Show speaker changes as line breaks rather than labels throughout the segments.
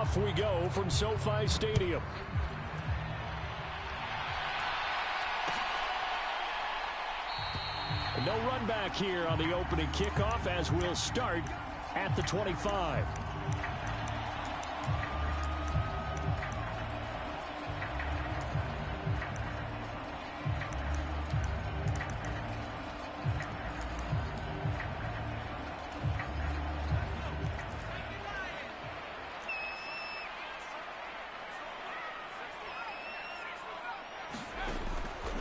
off we go from SoFi Stadium. No run back here on the opening kickoff as we'll start at the 25.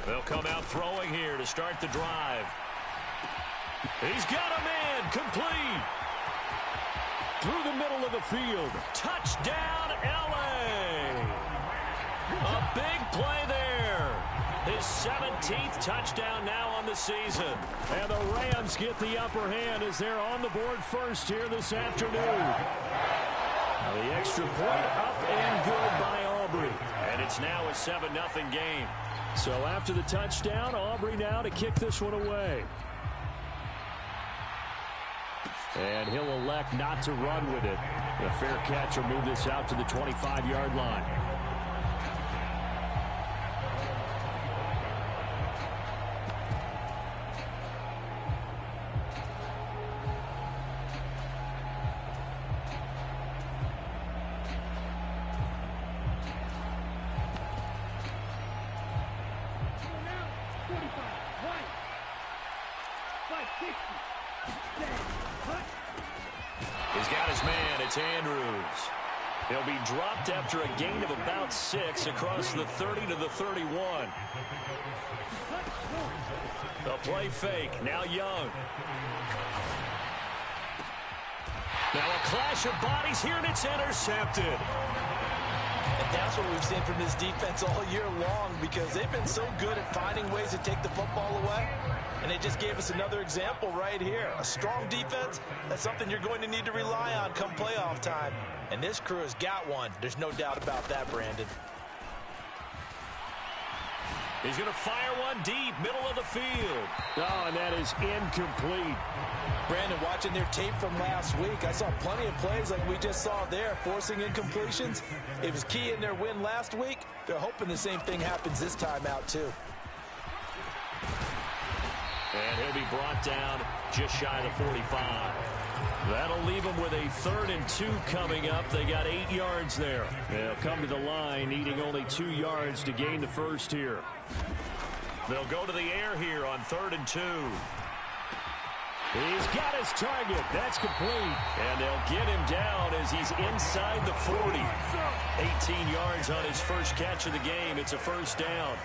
They'll come out throwing here to start the drive. He's got a man, complete.
Through the middle of the field.
Touchdown, L.A. A big play there. His 17th touchdown now on the season.
And the Rams get the upper hand as they're on the board first here this afternoon. Now the extra point up and good by Aubrey.
And it's now a 7-0 game.
So after the touchdown, Aubrey now to kick this one away. And he'll elect not to run with it. The fair catch will move this out to the 25-yard line.
He's got his man. It's Andrews. He'll be dropped after a gain of about 6 across the 30 to the 31. The play fake. Now Young. Now a clash of bodies here, and it's intercepted.
And that's what we've seen from this defense all year long, because they've been so good at finding ways to take the football away. And they just gave us another example right here. A strong defense, that's something you're going to need to rely on come playoff time. And this crew has got one. There's no doubt about that, Brandon.
He's going to fire one deep, middle of the field.
Oh, and that is incomplete.
Brandon, watching their tape from last week, I saw plenty of plays like we just saw there, forcing incompletions. It was key in their win last week. They're hoping the same thing happens this time out, too.
And he'll be brought down just shy of the 45.
That'll leave them with a 3rd and 2 coming up. They got 8 yards there. They'll come to the line, needing only 2 yards to gain the first here.
They'll go to the air here on 3rd and 2.
He's got his target. That's complete.
And they'll get him down as he's inside the 40. 18 yards on his first catch of the game. It's a first down.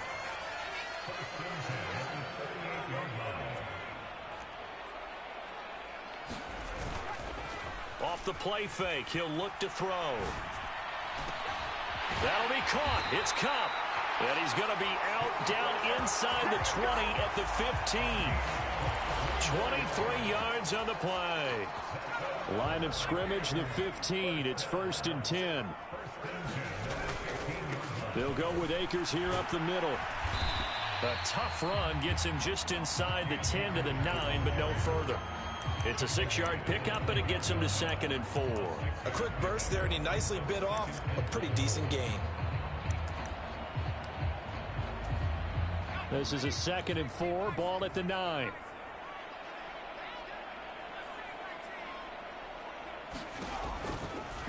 Off the play fake, he'll look to throw. That'll be caught. It's Cup. And he's going to be out down inside the 20 at the 15. 23 yards on the play.
Line of scrimmage, the 15. It's 1st and 10. They'll go with Akers here up the middle.
A tough run gets him just inside the 10 to the 9, but no further. It's a 6-yard pickup, and it gets him to 2nd and 4.
A quick burst there, and he nicely bit off a pretty decent gain.
This is a 2nd and 4, ball at the 9.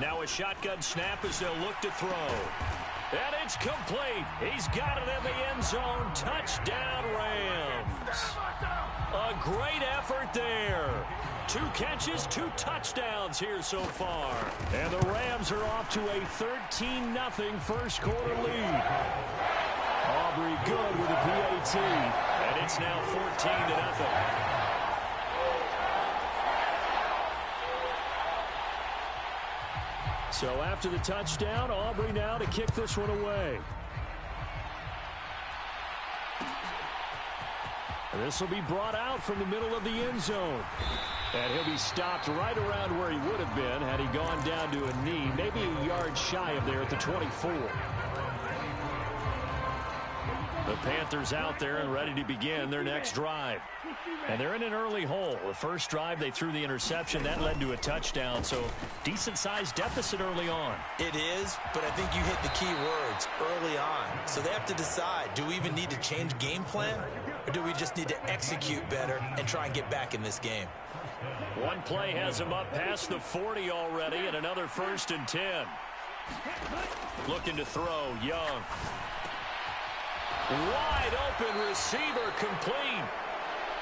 Now a shotgun snap as they'll look to throw. And it's complete. He's got it in the end zone. Touchdown, Rams. A great effort there. 2 catches, 2 touchdowns here so far.
And the Rams are off to a 13-0 first quarter lead. Aubrey good with a PAT.
And it's now 14-0.
So after the touchdown, Aubrey now to kick this one away. And this will be brought out from the middle of the end zone. And he'll be stopped right around where he would have been had he gone down to a knee, maybe a yard shy of there at the 24. The Panthers out there and ready to begin their next drive. And they're in an early hole. The first drive, they threw the interception. That led to a touchdown. So decent-sized deficit early on.
It is, but I think you hit the key words, early on. So they have to decide, do we even need to change game plan? Or do we just need to execute better and try and get back in this game?
One play has him up past the 40 already, and another 1st and 10. Looking to throw, Young. Wide open receiver, complete.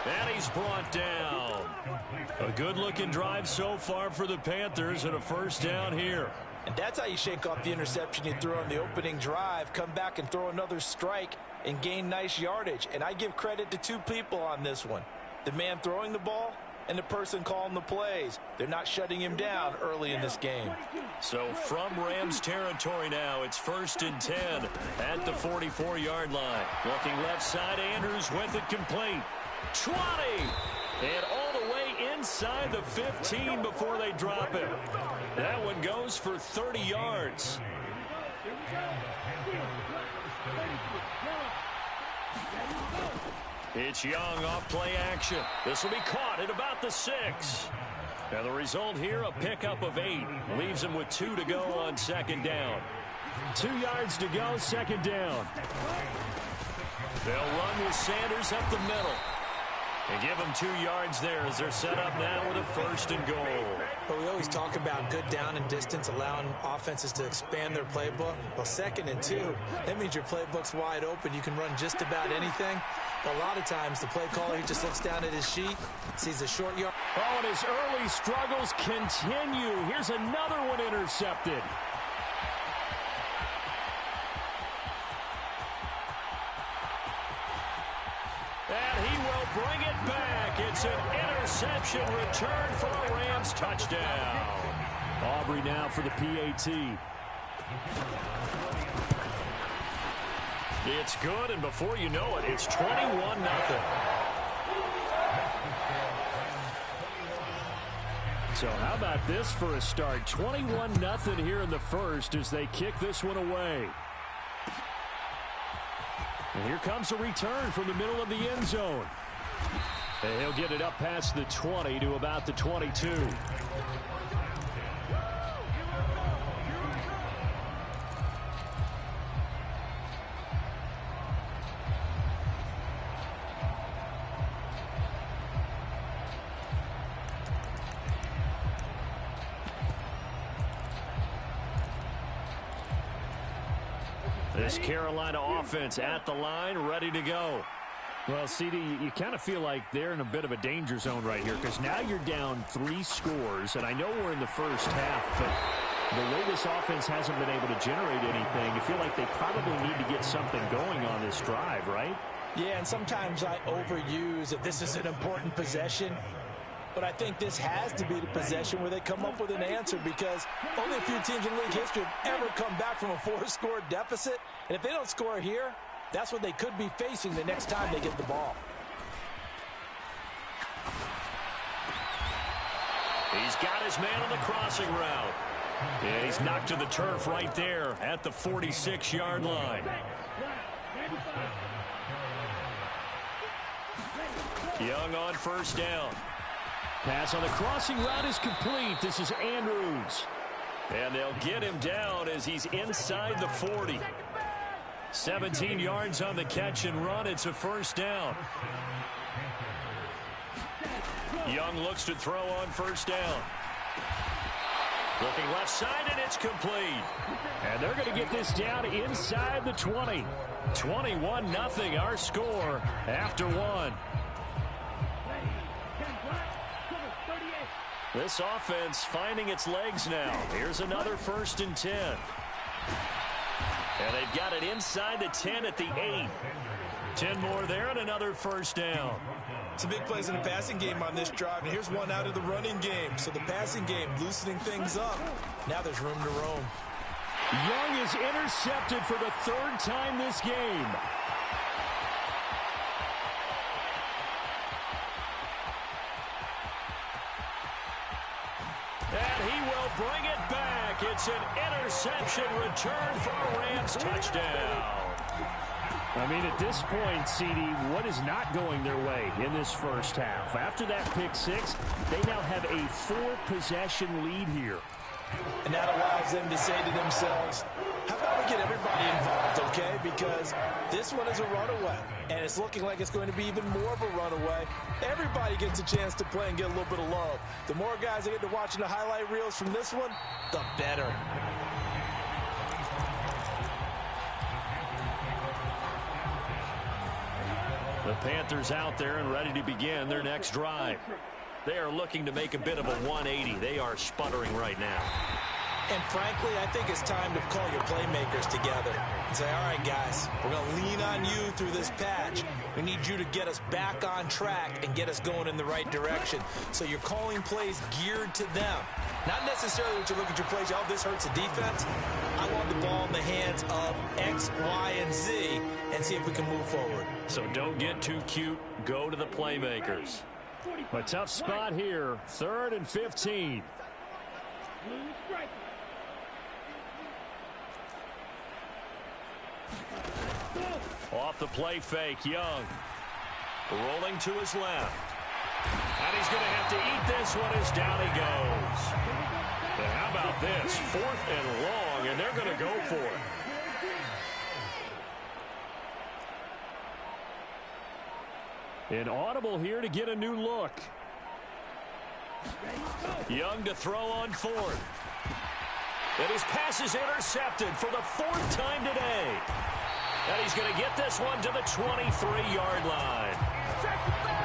And he's brought down. A good-looking drive so far for the Panthers, and a 1st down here.
And that's how you shake off the interception you threw on the opening drive, come back and throw another strike and gain nice yardage. And I give credit to two people on this one. The man throwing the ball and the person calling the plays. They're not shutting him down early in this game.
So from Rams territory now, it's 1st and 10 at the 44-yard line. Looking left side, Andrews with it complete. 20! And all the way inside the 15 before they drop it. That one goes for 30 yards. It's Young off play action. This will be caught at about the 6. And the result here, a pickup of 8. Leaves him with 2 to go on 2nd down. 2 yards to go, 2nd down. They'll run with Sanders up the middle. And give them 2 yards there as they're set up now with a 1st and goal.
But we always talk about good down and distance, allowing offenses to expand their playbook. Well, 2nd and 2, that means your playbook's wide open. You can run just about anything. But a lot of times, the play caller, he just looks down at his sheet, sees a short yard.
Oh, and his early struggles continue. Here's another one intercepted. And he will bring it back. It's an interception return for a Rams touchdown. Aubrey now for the PAT. It's good, and before you know it, it's 21-0. So how about this for a start? 21-0 here in the first as they kick this one away. And here comes a return from the middle of the end zone. And he'll get it up past the 20 to about the 22. This Carolina offense at the line, ready to go. Well, CD, you kind of feel like they're in a bit of a danger zone right here because now you're down 3 scores, and I know we're in the first half, but the way this offense hasn't been able to generate anything, you feel like they probably need to get something going on this drive, right?
Yeah, and sometimes I overuse that this is an important possession. But I think this has to be the possession where they come up with an answer because only a few teams in league history have ever come back from a 4-score deficit. And if they don't score here, that's what they could be facing the next time they get the ball.
He's got his man on the crossing route. And he's knocked to the turf right there at the 46-yard line. Young on 1st down. Pass on the crossing route is complete. This is Andrews. And they'll get him down as he's inside the 40. 17 yards on the catch and run. It's a 1st down. Young looks to throw on 1st down. Looking left side, and it's complete. And they're going to get this down inside the 20. 21-0 our score after 1. This offense finding its legs now. Here's another 1st and 10. And they've got it inside the 10 at the 8. 10 more there and another 1st down.
Some big plays in the passing game on this drive. And here's one out of the running game. So the passing game loosening things up. Now there's room to roam.
Young is intercepted for the 3rd time this game. And he will bring it back. It's an interception return for a Rams touchdown. I mean, at this point, CD, what is not going their way in this first half? After that pick six, they now have a 4-possession lead here.
And that allows them to say to themselves, how about we get everybody involved, okay? Because this one is a runaway, and it's looking like it's going to be even more of a runaway. Everybody gets a chance to play and get a little bit of love. The more guys that get to watching the highlight reels from this one, the better.
The Panthers out there and ready to begin their next drive. They are looking to make a bit of a 180. They are sputtering right now.
And frankly, I think it's time to call your playmakers together and say, all right, guys, we're going to lean on you through this patch. We need you to get us back on track and get us going in the right direction. So you're calling plays geared to them. Not necessarily that you look at your plays, oh, this hurts the defense. I want the ball in the hands of X, Y, and Z and see if we can move forward.
So don't get too cute. Go to the playmakers. A tough spot here. 3rd and 15. Off the play fake, Young. Rolling to his left. And he's going to have to eat this one as down he goes. But how about this? 4th and long, and they're going to go for it. An audible here to get a new look. Young to throw on 4th. And his pass is intercepted for the 4th time today. And he's going to get this one to the 23-yard line.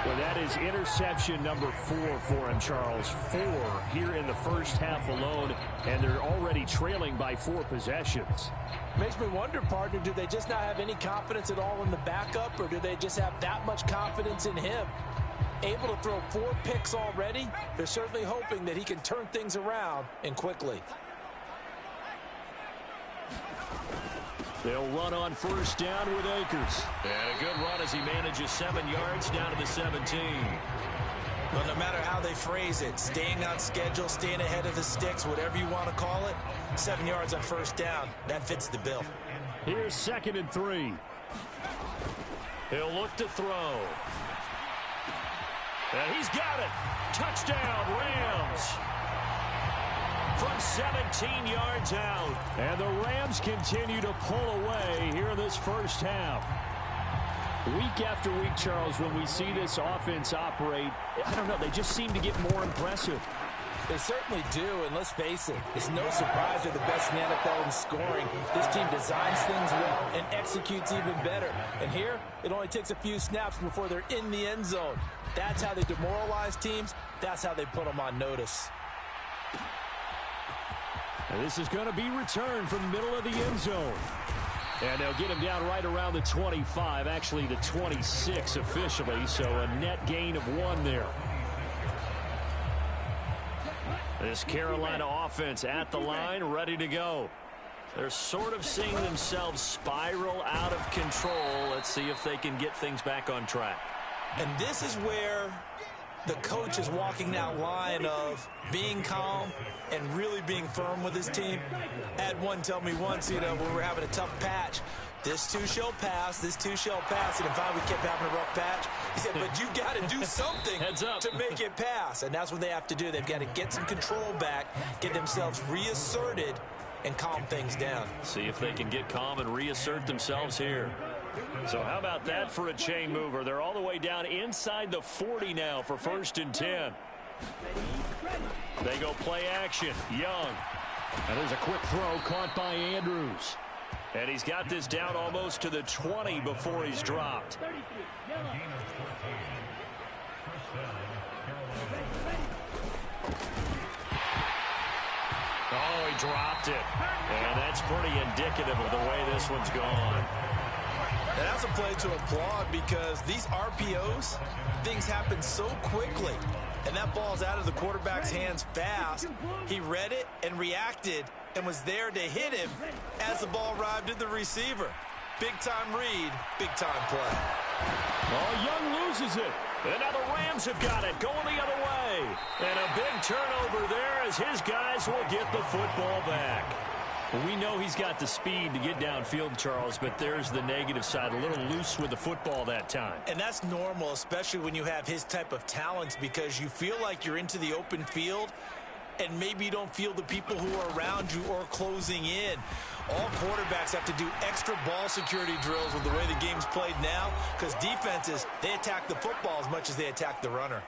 Well, that is interception number 4 for him, Charles. 4 here in the first half alone, and they're already trailing by 4 possessions.
Makes me wonder, partner, do they just not have any confidence at all in the backup, or do they just have that much confidence in him? Able to throw 4 picks already, they're certainly hoping that he can turn things around and quickly.
They'll run on 1st down with Akers. And a good run as he manages 7 yards down to the 17.
Well, no matter how they phrase it, staying on schedule, staying ahead of the sticks, whatever you want to call it, 7 yards on 1st down, that fits the bill.
Here's 2nd and 3. He'll look to throw. And he's got it. Touchdown, Rams. From 17 yards out. And the Rams continue to pull away here in this first half. Week after week, Charles, when we see this offense operate, I don't know, they just seem to get more impressive.
They certainly do, and let's face it, it's no surprise they're the best in the NFL in scoring. This team designs things well and executes even better. And here, it only takes a few snaps before they're in the end zone. That's how they demoralize teams. That's how they put them on notice.
And this is going to be returned from the middle of the end zone. And they'll get him down right around the 25, actually the 26 officially, so a net gain of 1 there. This Carolina offense at the line, ready to go. They're sort of seeing themselves spiral out of control. Let's see if they can get things back on track.
And this is where the coach is walking that line of being calm and really being firm with his team. I had one tell me once, when we're having a tough patch, this too shall pass, this too shall pass. And if we kept having a rough patch, he said, but you got to do something to make it pass. And that's what they have to do. They've got to get some control back, get themselves reasserted, and calm things down.
See if they can get calm and reassert themselves here. So how about that for a chain mover? They're all the way down inside the 40 now for 1st and 10. They go play action. Young. And there's a quick throw caught by Andrews. And he's got this down almost to the 20 before he's dropped. Oh, he dropped it. And that's pretty indicative of the way this one's gone.
And that's a play to applaud because these RPOs, things happen so quickly. And that ball's out of the quarterback's hands fast. He read it and reacted and was there to hit him as the ball arrived at the receiver. Big-time read, big-time play.
Oh, Young loses it. And now the Rams have got it, going the other way. And a big turnover there as his guys will get the football back. Well, we know he's got the speed to get downfield, Charles, but there's the negative side. A little loose with the football that time.
And that's normal, especially when you have his type of talents, because you feel like you're into the open field and maybe you don't feel the people who are around you or closing in. All quarterbacks have to do extra ball security drills with the way the game's played now, because defenses, they attack the football as much as they attack the runner.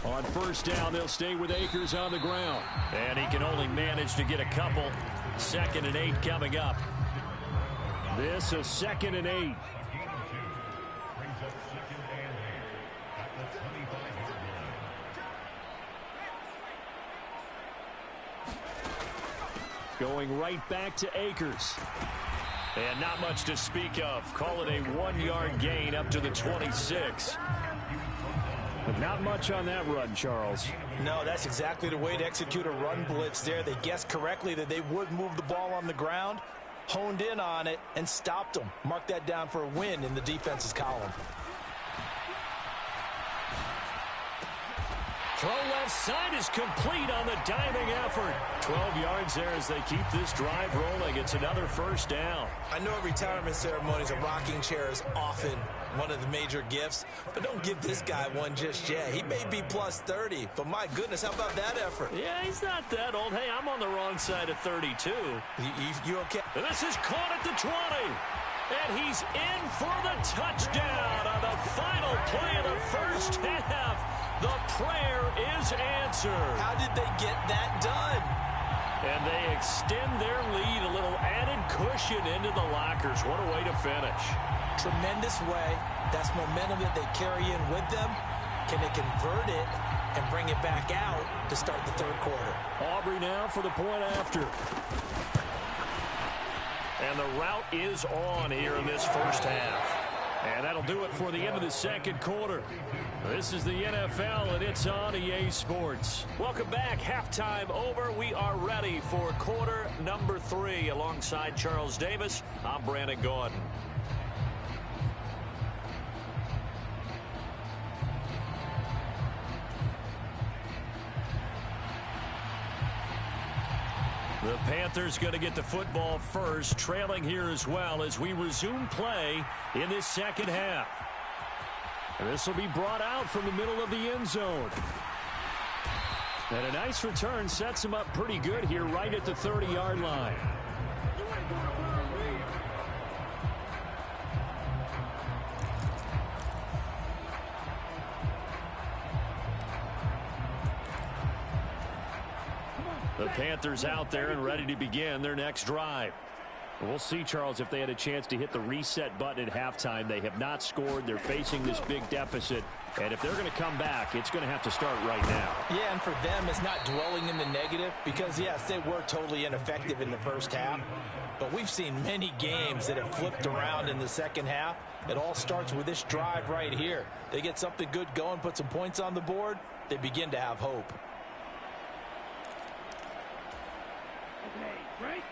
On first down, they'll stay with Akers on the ground. And he can only manage to get a couple. 2nd and 8 coming up. This is 2nd and 8. Going right back to Akers. And not much to speak of. Call it a 1-yard gain up to the 26. But not much on that run, Charles.
No, that's exactly the way to execute a run blitz there. They guessed correctly that they would move the ball on the ground, honed in on it, and stopped them. Mark that down for a win in the defense's column.
Throw left side is complete on the diving effort. 12 yards there as they keep this drive rolling. It's another first down.
I know at retirement ceremonies, a rocking chair is often one of the major gifts, but don't give this guy one just yet. He may be plus 30, but my goodness, how about that effort?
Yeah, he's not that old. Hey, I'm on the wrong side of 32.
You okay?
And this is caught at the 20. And he's in for the touchdown on the final play of the first half. The prayer is answered.
How did they get that done?
And they extend their lead, a little added cushion into the lockers. What a way to finish.
Tremendous way. That's momentum that they carry in with them. Can they convert it and bring it back out to start the third quarter?
Aubrey now for the point after. And the route is on here in this first half. And that'll do it for the end of the second quarter. This is the NFL, and it's on EA Sports. Welcome back. Halftime over. We are ready for quarter number 3. Alongside Charles Davis, I'm Brandon Gordon. The Panthers going to get the football first, trailing here as well as we resume play in this second half. And this will be brought out from the middle of the end zone. And a nice return sets him up pretty good here right at the 30-yard line. The Panthers out there and ready to begin their next drive. We'll see, Charles, if they had a chance to hit the reset button at halftime. They have not scored. They're facing this big deficit. And if they're going to come back, it's going to have to start right now.
Yeah, and for them, it's not dwelling in the negative because, yes, they were totally ineffective in the first half. But we've seen many games that have flipped around in the second half. It all starts with this drive right here. They get something good going, put some points on the board, they begin to have hope.
Right.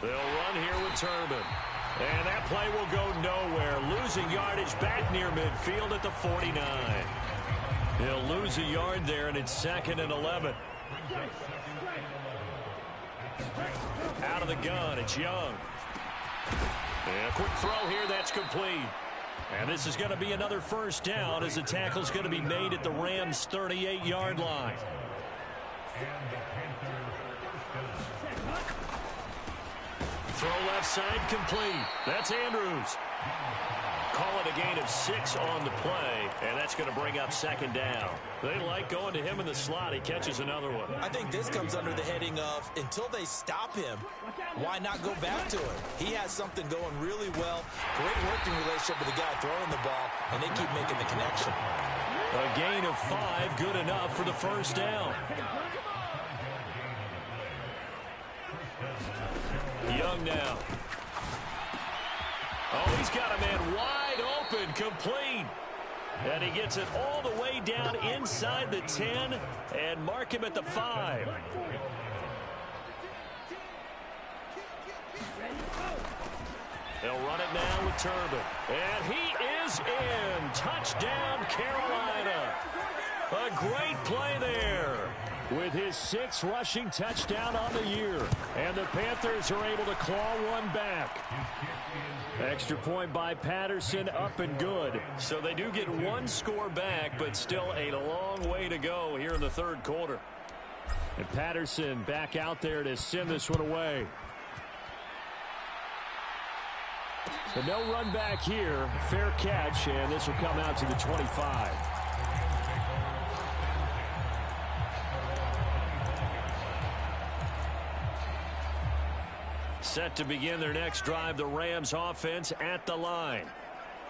They'll run here with Turbin. And that play will go nowhere. Losing yardage back near midfield at the 49. He'll lose a yard there, and it's 2nd and 11. Out of the gun, it's Young. And a quick throw here, that's complete. And this is going to be another first down as the tackle's going to be made at the Rams' 38-yard line. Throw left side complete. That's Andrews. Call it a gain of 6 on the play, and that's going to bring up 2nd down. They like going to him in the slot. He catches another one.
I think this comes under the heading of until they stop him, why not go back to it? He has something going really well. Great working relationship with the guy throwing the ball, and they keep making the connection.
A gain of 5, good enough for the first down. Young now. Oh, he's got a man wide open, complete. And he gets it all the way down inside the 10 and mark him at the 5. the turban. And he is in. Touchdown, Carolina. A great play there. With his 6th rushing touchdown on the year. And the Panthers are able to claw one back. Extra point by Patterson, up and good. So they do get one score back, but still a long way to go here in the third quarter. And Patterson back out there to send this one away. But no run back here. Fair catch, and this will come out to the 25. Set to begin their next drive, the Rams offense at the line.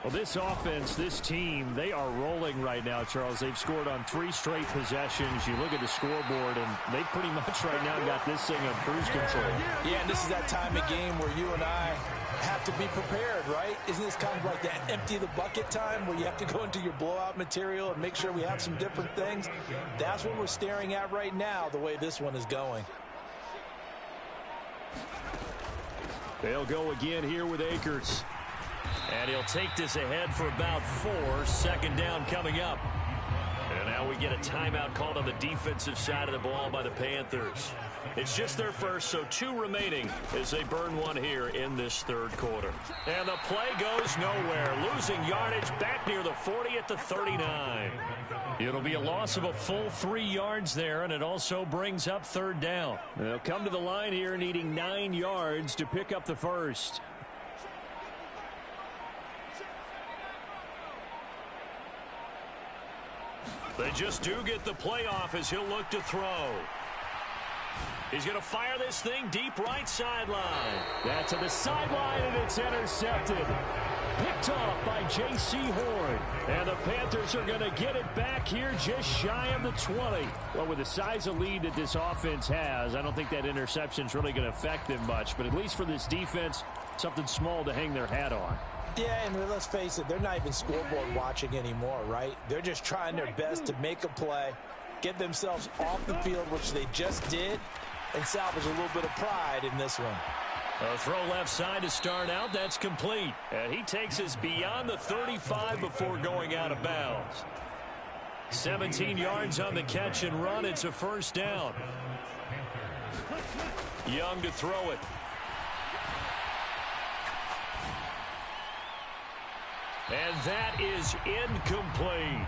Well, this offense, this team, they are rolling right now, Charles. They've scored on 3 straight possessions. You look at the scoreboard, and they pretty much right now got this thing on cruise control.
Yeah, and this is that time of game where you and I have to be prepared, right? Isn't this kind of like that empty the bucket time where you have to go into your blowout material and make sure we have some different things? That's what we're staring at right now, the way this one is going.
They'll go again here with Akers. And he'll take this ahead for about 4. 2nd down coming up. And now we get a timeout called on the defensive side of the ball by the Panthers. It's just their first, so 2 remaining as they burn one here in this third quarter. And the play goes nowhere. Losing yardage back near the 40 at the 39. It'll be a loss of a full 3 yards there, and it also brings up 3rd down. They'll come to the line here needing 9 yards to pick up the first. They just do get the playoff as he'll look to throw. He's going to fire this thing deep right sideline. That's to the sideline, and it's intercepted. Picked off by J.C. Horn. And the Panthers are going to get it back here just shy of the 20. Well, with the size of lead that this offense has, I don't think that interception's really going to affect them much. But at least for this defense, something small to hang their hat on.
Yeah, and let's face it, they're not even scoreboard watching anymore, right? They're just trying their best to make a play, get themselves off the field, which they just did, and salvage a little bit of pride in this one.
A throw left side to start out. That's complete. And he takes us beyond the 35 before going out of bounds. 17 yards on the catch and run. It's a 1st down. Young to throw it. And that is incomplete.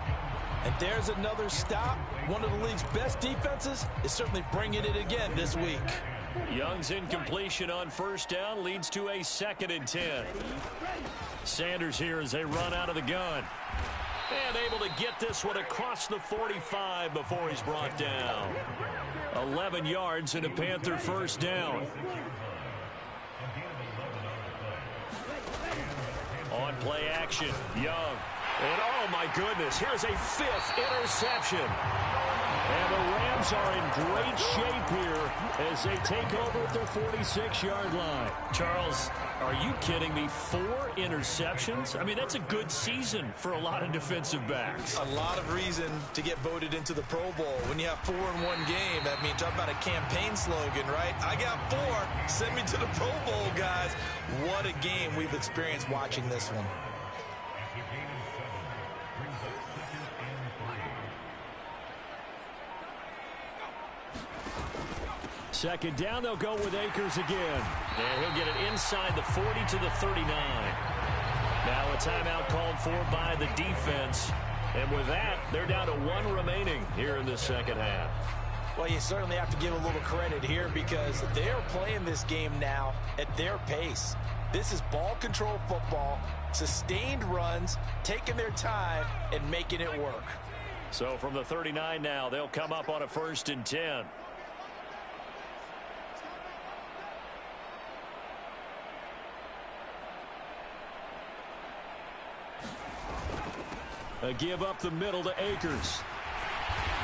And there's another stop. One of the league's best defenses is certainly bringing it again this week.
Young's incompletion on 1st down leads to a 2nd and 10. Sanders here as they run out of the gun. And able to get this one across the 45 before he's brought down. 11 yards and a Panther 1st down. On play action, Young. And oh my goodness, here's a 5th interception. And the Rams are in great shape here as they take over at their 46-yard line. Charles, are you kidding me? 4 interceptions? I mean, that's a good season for a lot of defensive backs.
A lot of reason to get voted into the Pro Bowl. When you have 4 in one game, that means talk about a campaign slogan, right? I got 4. Send me to the Pro Bowl, guys. What a game we've experienced watching this one.
Second down, they'll go with Akers again. And he'll get it inside the 40 to the 39. Now a timeout called for by the defense. And with that, they're down to 1 remaining here in the second half.
Well, you certainly have to give a little credit here because they're playing this game now at their pace. This is ball control football, sustained runs, taking their time, and making it work.
So from the 39 now, they'll come up on a 1st and 10. A give up the middle to Akers.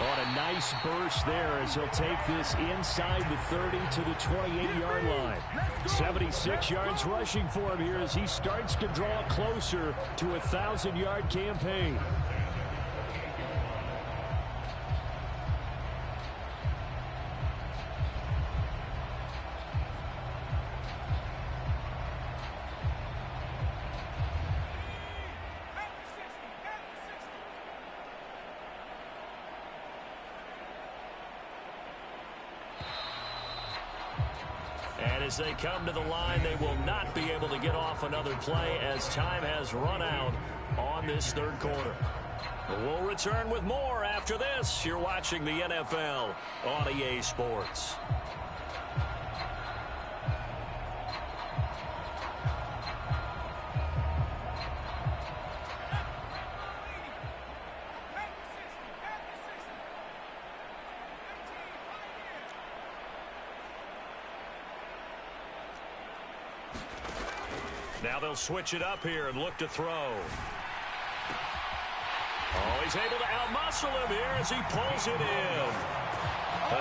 On a nice burst there as he'll take this inside the 30 to the 28-yard line. 76 yards rushing for him here as he starts to draw closer to a 1,000-yard campaign. As they come to the line, they will not be able to get off another play as time has run out on this third quarter. We'll return with more after this. You're watching the NFL on EA Sports. Now they'll switch it up here and look to throw. Oh, he's able to outmuscle him here as he pulls it in.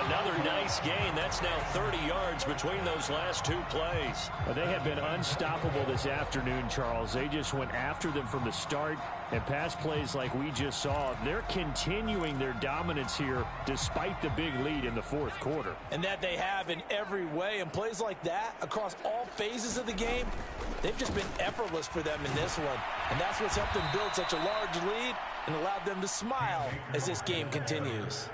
Another nice gain. That's now 30 yards between those last two plays.
Well, they have been unstoppable this afternoon, Charles. They just went after them from the start. And pass plays like we just saw, they're continuing their dominance here despite the big lead in the fourth quarter.
And that they have in every way. And plays like that across all phases of the game, they've just been effortless for them in this one. And that's what's helped them build such a large lead and allowed them to smile as this game continues.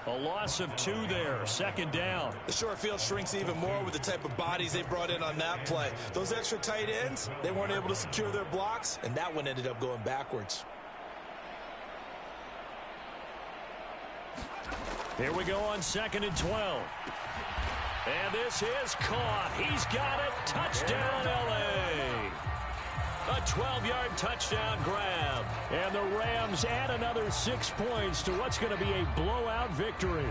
A loss of 2 there, second down.
The short field shrinks even more with the type of bodies they brought in on that play. Those extra tight ends, they weren't able to secure their blocks, and that one ended up going backwards.
Here we go on 2nd and 12. And this is caught. He's got it. Touchdown, L.A. A 12-yard touchdown grab.
And the Rams add another 6 points to what's going to be a blowout victory.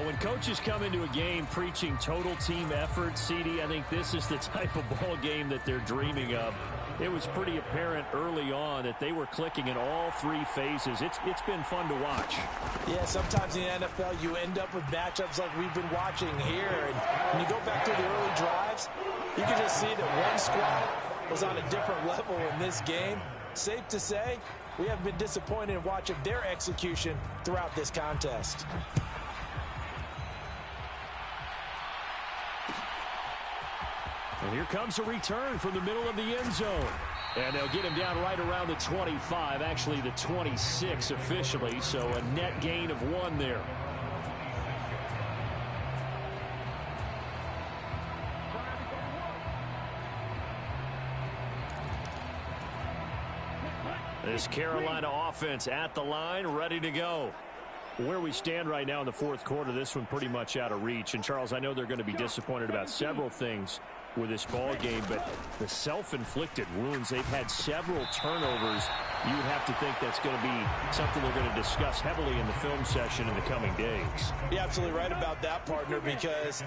When coaches come into a game preaching total team effort, CD, I think this is the type of ball game that they're dreaming of. It was pretty apparent early on that they were clicking in all 3 phases. It's been fun to watch.
Yeah, sometimes in the NFL you end up with matchups like we've been watching here. And when you go back to the early drives, you can just see that one squad was on a different level in this game. Safe to say, we have been disappointed in watching their execution throughout this contest.
And here comes a return from the middle of the end zone. And they'll get him down right around the 25, actually the 26 officially, so a net gain of 1 there. This Carolina offense at the line, ready to go. Where we stand right now in the fourth quarter, this one pretty much out of reach. And, Charles, I know they're going to be disappointed about several things with this ball game, but the self-inflicted wounds, they've had several turnovers. You would have to think that's going to be something they're going to discuss heavily in the film session in the coming days.
You're absolutely right about that, partner, because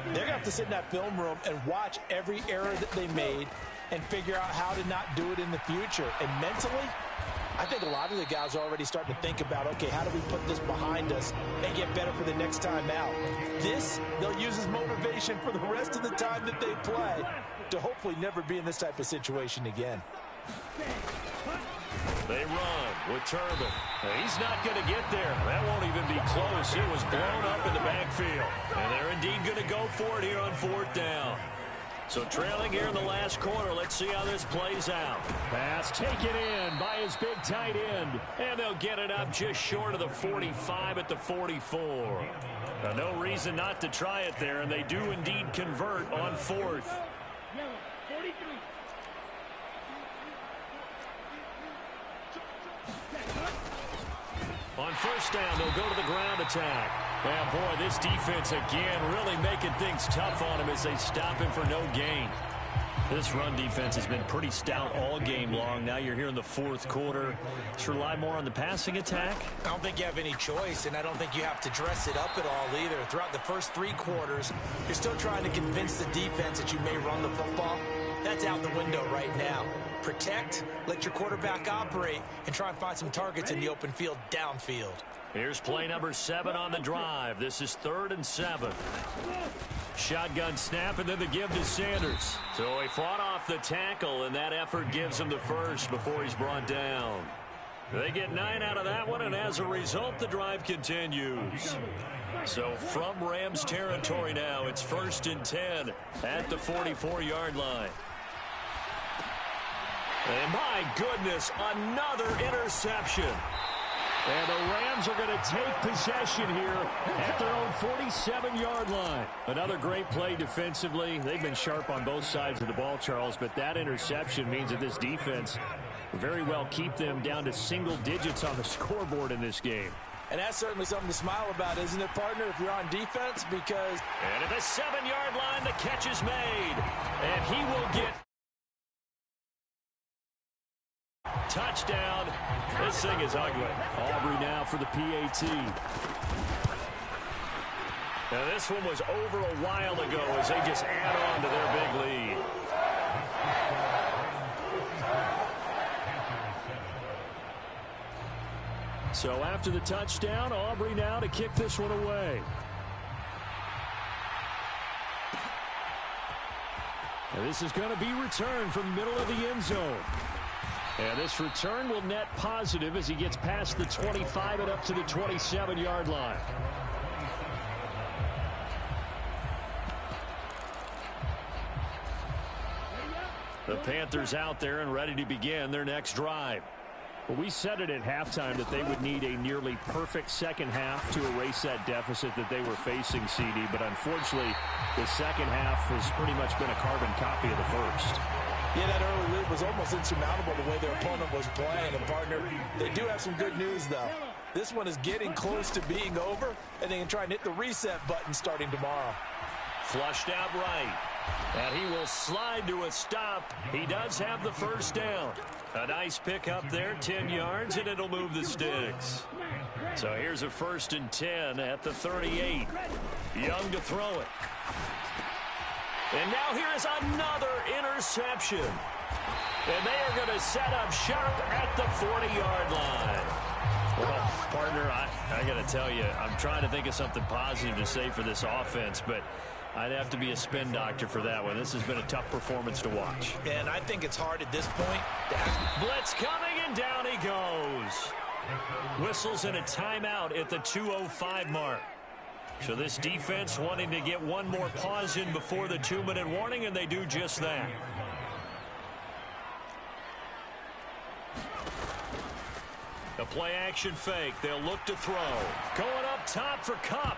they're going to have to sit in that film room and watch every error that they made and figure out how to not do it in the future. And mentally, I think a lot of the guys are already starting to think about, okay, how do we put this behind us and get better for the next time out? This, they'll use as motivation for the rest of the time that they play to hopefully never be in this type of situation again.
They run with Turbin. He's not going to get there. That won't even be close. It was blown up in the backfield. And they're indeed going to go for it here on 4th down. So trailing here in the last quarter. Let's see how this plays out.
Pass taken in by his big tight end.
And they'll get it up just short of the 45 at the 44. Now, no reason not to try it there, and they do indeed convert on 4th. On 1st down, they'll go to the ground attack. Yeah, boy, this defense again really making things tough on him as they stop him for no gain. This run defense has been pretty stout all game long. Now you're here in the fourth quarter. Just rely more on the passing attack.
I don't think you have any choice, and I don't think you have to dress it up at all either. Throughout the first 3 quarters, you're still trying to convince the defense that you may run the football. That's out the window right now. Protect, let your quarterback operate, and try and find some targets in the open field downfield.
Here's play number 7 on the drive. This is 3rd and 7. Shotgun snap, and then the give to Sanders. So he fought off the tackle, and that effort gives him the first before he's brought down. They get 9 out of that one, and as a result, the drive continues. So from Rams territory now, it's 1st and 10 at the 44-yard line. And my goodness, another interception. And the Rams are going to take possession here at their own 47-yard line. Another great play defensively. They've been sharp on both sides of the ball, Charles, but that interception means that this defense very well keep them down to single digits on the scoreboard in this game.
And that's certainly something to smile about, isn't it, partner, if you're on defense? Because...
And at the 7-yard line, the catch is made. And he will get... touchdown. This thing is ugly. Aubrey now for the PAT. Now this one was over a while ago as they just add on to their big lead. So after the touchdown, Aubrey now to kick this one away. And this is going to be returned from the middle of the end zone. And this return will net positive as he gets past the 25 and up to the 27-yard line. The Panthers out there and ready to begin their next drive. Well, we said it at halftime that they would need a nearly perfect second half to erase that deficit that they were facing, CD. But unfortunately, the second half has pretty much been a carbon copy of the first.
Yeah, that early lead was almost insurmountable the way their opponent was playing. And, partner, they do have some good news, though. This one is getting close to being over, and they can try and hit the reset button starting tomorrow.
Flushed out right. And he will slide to a stop. He does have the first down. A nice pick up there, 10 yards, and it'll move the sticks. So here's a 1st and 10 at the 38. Young to throw it. And now here is another interception. And they are going to set up sharp at the 40-yard line. Well, partner, I got to tell you, I'm trying to think of something positive to say for this offense, but I'd have to be a spin doctor for that one. This has been a tough performance to watch.
And I think it's hard at this point.
Blitz coming, and down he goes. Whistles and a timeout at the 2:05 mark. So this defense wanting to get one more pause in before the 2-minute warning, and they do just that. The play-action fake. They'll look to throw. Going up top for Kupp.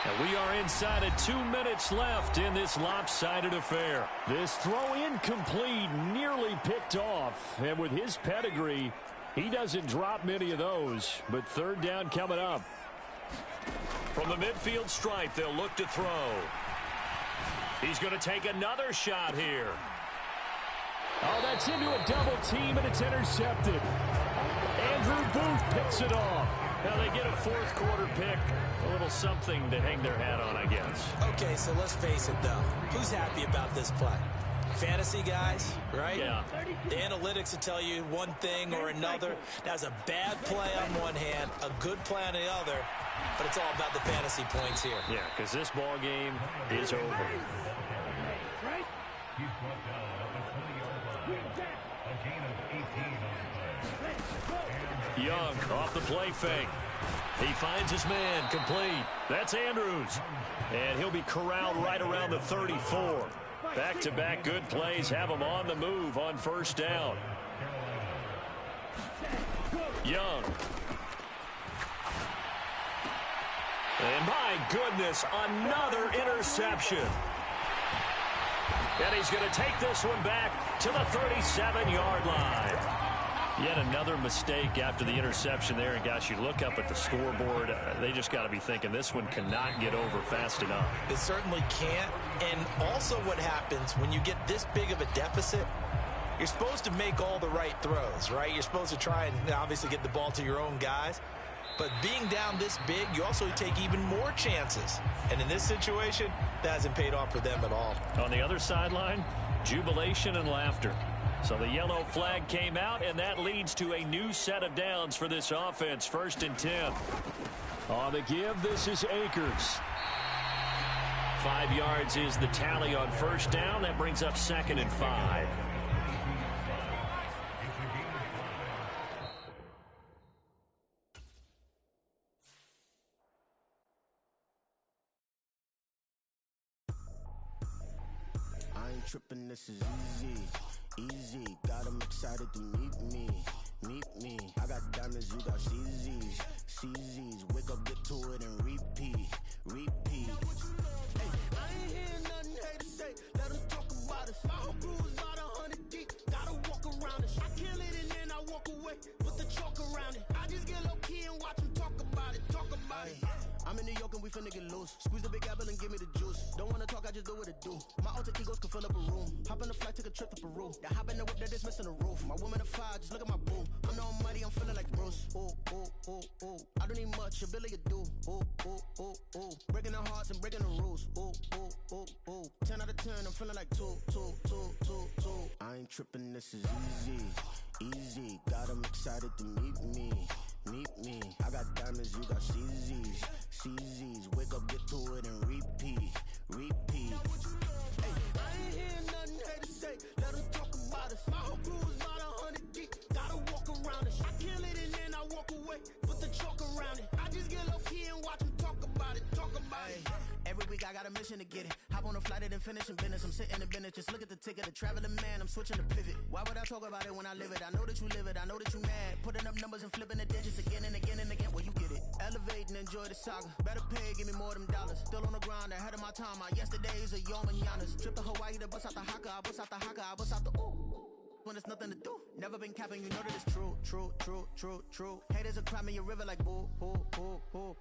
And we are inside of 2 minutes left in this lopsided affair. This throw incomplete, nearly picked off. And with his pedigree, he doesn't drop many of those. But 3rd down coming up. From the midfield stripe, they'll look to throw. He's going to take another shot here. Oh, that's into a double team, and it's intercepted. Andrew Booth picks it off. Now they get a 4th quarter pick. A little something to hang their hat on, I guess.
Okay, so let's face it, though. Who's happy about this play? Fantasy guys, right?
Yeah.
The analytics will tell you one thing or another. That's a bad play on one hand, a good play on the other, but it's all about the fantasy points here.
Yeah, because this ball game is over. Young off the play fake. He finds his man, complete. That's Andrews. And he'll be corralled right around the 34. Back-to-back good plays have him on the move on 1st down. Young. And my goodness, another interception. And he's going to take this one back to the 37-yard line. Yet another mistake after the interception there. And, gosh, you look up at the scoreboard. They just got to be thinking this one cannot get over fast enough.
It certainly can't. And also what happens when you get this big of a deficit, you're supposed to make all the right throws, right? You're supposed to try and obviously get the ball to your own guys. But being down this big, you also take even more chances. And in this situation, that hasn't paid off for them at all.
On the other sideline, jubilation and laughter. So the yellow flag came out, and that leads to a new set of downs for this offense. 1st and 10. On the give, this is Akers. 5 yards is the tally on 1st down. That brings up 2nd and 5.
I ain't tripping, this is easy. Easy, got 'em excited to meet me. meet me. I got diamonds, you got CZs, CZs. Wake up, get to it, and repeat, repeat. Hey, I ain't hearing nothing haters say. Let them talk about us. My whole crew is about 100 deep. Gotta walk around us. I kill it and then I walk away. Put the chalk around it. I just get low key and watch them talk about it. Talk about it. I'm in New York and we finna get loose. Squeeze the big apple and give me the juice. Don't wanna talk, I just do what it do. My alter egos can fill up a room. Hop on the flight, take a trip to Peru. That hop in the whip that is missing the roof. My woman a fire, just look at my boo. I'm no money, I'm feeling like Bruce. Ooh, ooh, ooh, ooh. I don't need much, your Billy you do. Ooh, ooh, ooh, ooh. Breaking the hearts and breaking the rules. Ooh, ooh, ooh, ooh. 10 out of 10, I'm feeling like 2, 2, 2, 2, 2. I ain't tripping, this is easy, easy. Got 'em excited to meet me. Meet me. I got diamonds, you got CZs, CZs. Wake up, get to it, and repeat, repeat. Hey, I ain't hearing nothing haters say. Let them talk about us. My whole crew is about 100 deep. Gotta walk around us. I kill it and then I walk away. Put the chalk around it. I just get low key and watch them talk about it. Talk about it. Every week I got a mission to get it. Hop on a flight and then finish in business. I'm sitting in business. Just look at the ticket. A traveling man. I'm switching to pivot. Why would I talk about it when I live it? I know that you live it. I know that you mad. Putting up numbers and flipping the digits again and again and again. Well, you get it. Elevate and enjoy the saga. Better pay, give me more them dollars. Still on the grind, ahead of my time. My yesterdays are yo mananas. Trip to Hawaii to bust out the haka. I bust out the haka. I bust out the ooh. When there's nothing to do. Never been capping, you know that it's true, true, true, true, true. Haters are climbing your river like boo, boo, boo, boo.